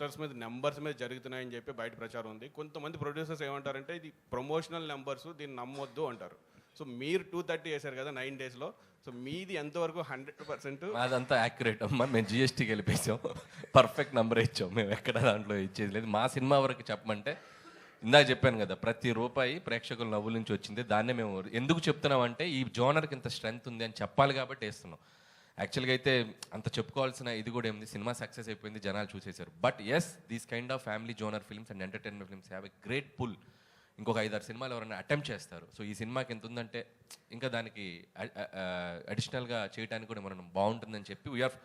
Posters మీద numbers మీద జరుగుతున్నాయని చెప్పి బయట ప్రచారం ఉంది. కొంతమంది ప్రొడ్యూసర్స్ ఏమంటారంటే ఇది ప్రమోషనల్ నెంబర్స్, దీన్ని నమ్మొద్దు అంటారు. సో మీరు 230 వేశారు కదా 9 daysలో. సో మీది ఎంతవరకు 100%? అదంతా యాక్యురేట్ అమ్మా. మేము జిఎస్టీకి వెళ్ళిపోయాం, పర్ఫెక్ట్ నెంబర్ ఇచ్చాం. మేము ఎక్కడ దాంట్లో ఇచ్చేది లేదు. మా సినిమా వరకు చెప్పమంటే ఇందాక చెప్పాను కదా, ప్రతి రూపాయి ప్రేక్షకుల నవ్వుల నుంచి వచ్చింది. దాన్నే మేము ఎందుకు చెప్తున్నామంటే ఈ జోనర్కి ఇంత స్ట్రెంగ్త్ ఉంది అని చెప్పాలి కాబట్టి వేస్తున్నాం. యాక్చువల్గా అయితే అంత చెప్పుకోవాల్సిన ఇది కూడా ఏముంది, సినిమా సక్సెస్ అయిపోయింది, జనాలు చూసేశారు. But yes, these kind of family genre films and entertainment films have a great pull. ఇంకొక 5-6 సినిమాలు ఎవరైనా అటెంప్ట్ చేస్తారు. సో ఈ సినిమాకి ఎంత ఉందంటే ఇంకా దానికి అడిషనల్గా చేయడానికి కూడా మనం బాగుంటుందని చెప్పి we are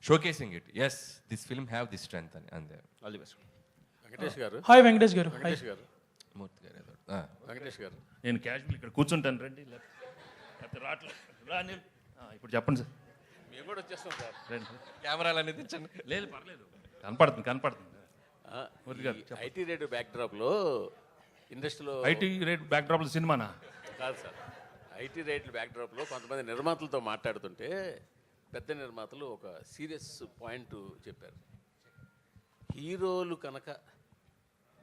showcasing it. Yes, this film have this strength అని. అంతే. All the best. వెంకటేష్ గారు. హాయ్ వెంకటేష్ గారు. వెంకటేష్ గారు. మూర్తి గారు. వెంకటేష్ గారు, నేను క్యాజువల్ ఇక్కడ కూర్చుంటాను రండి, లేకపోతే రావట్లేదు. ఇప్పుడు చెప్పండి సార్. మేము కూడా వచ్చేస్తాం సార్. రండి. కెమెరాలు అనేది ఇచ్చండి. లేదు పర్లేదు, కనపడుతుంది. ఐటీ రేడియో బ్యాక్డ్రాప్లో ఇండస్ట్రీలో ఐటీ రేట్ బ్యాక్డ్రాప్లో సినిమానా? కాదు సార్, ఐటీ రేట్ల బ్యాక్డ్రాప్లో కొంతమంది నిర్మాతలతో మాట్లాడుతుంటే పెద్ద నిర్మాతలు ఒక సీరియస్ పాయింట్ చెప్పారు. హీరోలు కనుక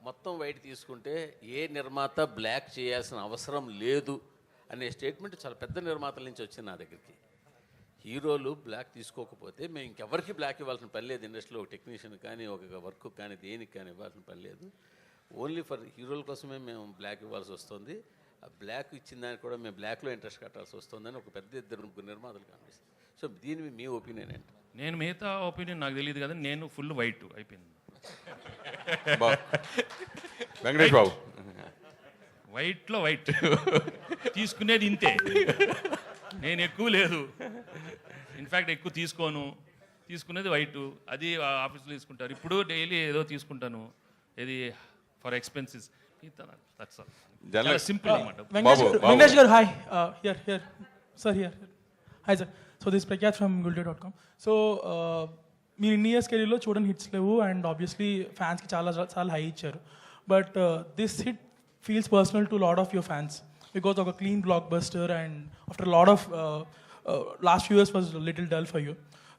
మొత్తం వైట్ తీసుకుంటే ఏ నిర్మాత బ్లాక్ చేయాల్సిన అవసరం లేదు అనే స్టేట్మెంట్ చాలా పెద్ద నిర్మాతల నుంచి వచ్చింది నా దగ్గరికి. హీరోలు బ్లాక్ తీసుకోకపోతే మేము ఇంకెవరికి బ్లాక్ ఇవ్వాల్సిన పని లేదు. ఇండస్ట్రీలో ఒక టెక్నీషియన్ కానీ ఒక వర్క్ కానీ దేనికి కానీ ఇవ్వాల్సిన పని లేదు. ఓన్లీ ఫర్ హీరోల కోసమే మేము బ్లాక్ ఇవ్వాల్సి వస్తుంది. ఆ బ్లాక్ ఇచ్చిన దానికి కూడా మేము బ్లాక్లో ఇంట్రెస్ట్ కట్టాల్సి వస్తుందని ఒక పెద్ద 2 నిర్మాతలు కనిపిస్తుంది. సో దీని మీ ఒపీనియన్ ఏంటి? నేను మిగతా ఒపీనియన్ నాకు తెలియదు కదా, నేను ఫుల్ వైట్ అయిపోయింది. వెంకటేష్ బాబు, వైట్లో వైట్ తీసుకునేది ఇంతే, నేను ఎక్కువ లేదు. ఇన్ఫ్యాక్ట్ ఎక్కువ తీసుకునేది వైట్. అది ఆఫీస్లో తీసుకుంటారు. ఇప్పుడు డైలీ ఏదో తీసుకుంటాను, ఇది ఫర్ ఎక్స్పెన్సెస్. చాలా సింపుల్ అనమాట. Venkatesh garu, hi. Here. Sir, here. Hi, sir. So this is Prakyat from Gulde.com. So మీరు ఇన్ని ఇయర్స్ కెరీర్లో చూడని హిట్స్ లేవు అండ్ ఆబ్వియస్లీ ఫ్యాన్స్కి చాలా హై ఇచ్చారు. But this hit feels personal to lot of your fans because ఒక clean blockbuster and after lot of last few years was little dull for you.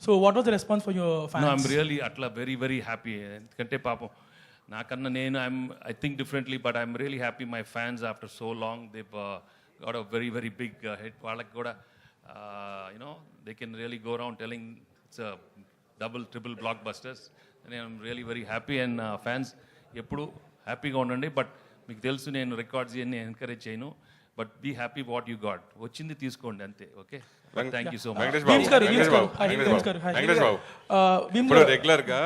So what was the response for your fans? I'm really అట్లా very happy. ఎందుకంటే పాపం నాకన్నా నేను I think differently, but I'm really happy my fans after so long they got a very big hit. వాళ్ళకి కూడా you know they can really go around telling it's double triple blockbusters. నేను really very happy and fans ఎప్పుడు హ్యాపీగా ఉండండి. But మీకు తెలుసు నేను records ఇవన్నీ ఎంకరేజ్ చేయను. But be happy what you got, వచ్చింది తీసుకోండి అంతే. Okay, thank you so much. Venkatesh Babu, ఇప్పుడు రెగ్యులర్ గా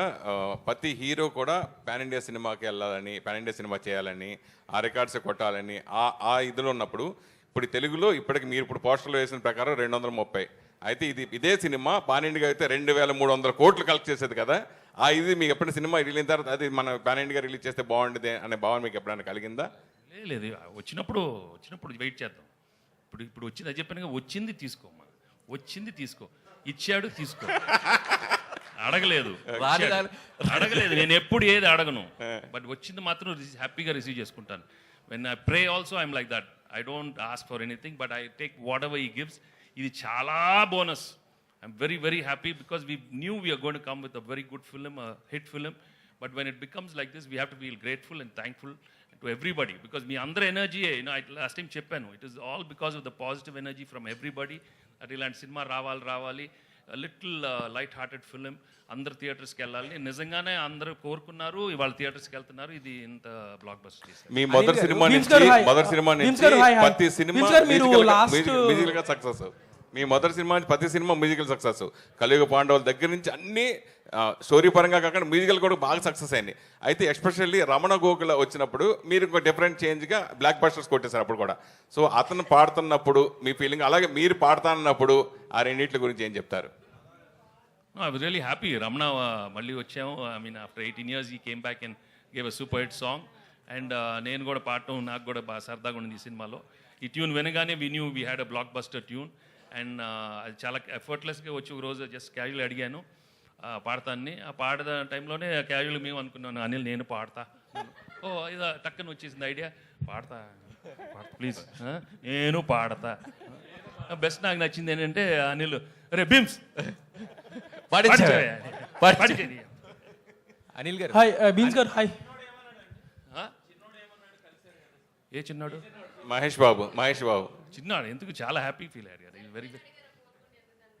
ప్రతి హీరో కూడా పాన్ ఇండియా సినిమాకి వెళ్ళాలని, పాన్ ఇండియా సినిమా చేయాలని, ఆ రికార్డ్స్ కొట్టాలని ఆ ఇదిలో ఉన్నప్పుడు, ఇప్పుడు తెలుగులో ఇప్పటికి మీరు ఇప్పుడు పోస్టర్లో వేసిన ప్రకారం 230. అయితే ఇదే సినిమా పాన్ ఇండియా అయితే 2300 కోట్లు కలెక్ట్ చేసేది కదా. ఇది మీకు ఎప్పుడైనా సినిమా రిలీజ్ అయిన తర్వాత అది మన పాన్ ఇండియా రిలీజ్ చేస్తే బాగుంటుంది అనే భావన మీకు ఎప్పుడైనా కలిగిందా? లేదు, వచ్చినప్పుడు వెయిట్ చేద్దాం. ఇప్పుడు వచ్చింది అది చెప్పాను, వచ్చింది తీసుకోమ్మా, వచ్చింది తీసుకో, ఇచ్చాడు తీసుకో. అడగలేదు, నేను ఎప్పుడు ఏది అడగను. బట్ వచ్చింది మాత్రం హ్యాపీగా రిసీవ్ చేసుకుంటాను. When I pray also I'm like that. I don't ask for anything, but I take whatever he gives. ఇది చాలా bonus. I'm very happy because we knew we're going to come with a very good film, hit film. But when it becomes like this we have to feel grateful and thankful to everybody because మీ అందరి energy, last time చెప్పాను, it is all because of the positive energy from everybody. At ఇలాంటి cinema రావాలి, little light hearted film, అందరు థియేటర్స్కి వెళ్ళాలి. నిజంగానే అందరూ కోరుకున్నారు, ఇవాళ థియేటర్స్కి వెళ్తున్నారు. ఇది ఇంత బ్లాక్ బస్టర్ చేశారు. మీ మొదటి సినిమా నుంచి ప్రతి సినిమా మ్యూజికల్ గా సక్సెస్. మీ మొదటి సినిమా నుంచి ప్రతి సినిమా మ్యూజికల్ సక్సెస్. కలియుగ పాండవుల దగ్గర నుంచి అన్ని స్టోరీ పరంగా కాకుండా మ్యూజికల్ కూడా బాగా సక్సెస్ అయింది. అయితే ఎస్పెషల్లీ రమణ గోకుల వచ్చినప్పుడు మీరు ఇంకో డిఫరెంట్ చేంజ్గా బ్లాక్ బస్టర్స్ కొట్టేశారు అప్పుడు కూడా. సో అతను పాడుతున్నప్పుడు మీ ఫీలింగ్, అలాగే మీరు పాడుతున్నప్పుడు ఆ రెండింటి గురించి ఏం చెప్తారు? I was really happy. Ramana మళ్ళీ వచ్చాము. ఐ మీన్ ఆఫ్టర్ 18 years ఈ came back and gave a super hit song. And నేను కూడా పాడటం నాకు కూడా బాగా సరదాగా ఉంది ఈ సినిమాలో. ఈ ట్యూన్ వినగానే we had a block buster tune. And అది చాలా ఎఫర్ట్లెస్గా వచ్చి ఒక రోజు జస్ట్ క్యాజువల్ అడిగాను పాడతాన్ని. ఆ పాడద టైంలోనే క్యాజువల్ మేము అనుకున్నాను, అనిల్ నేను పాడతా. ఓ ఇది టక్కన వచ్చేసింది ఐడియా, పాడతా ప్లీజ్, నేను పాడతా. బెస్ట్ నాకు నచ్చింది ఏంటంటే అనిల్, రే బిమ్స్ అనిల్ గారు హాయ్ బీన్స్ గారు హాయ్. ఆ? ఏ చిన్నాడు మహేష్ బాబు చిన్నాడు ఎందుకు చాలా హ్యాపీ ఫీల్ అయ్యారు వెరీ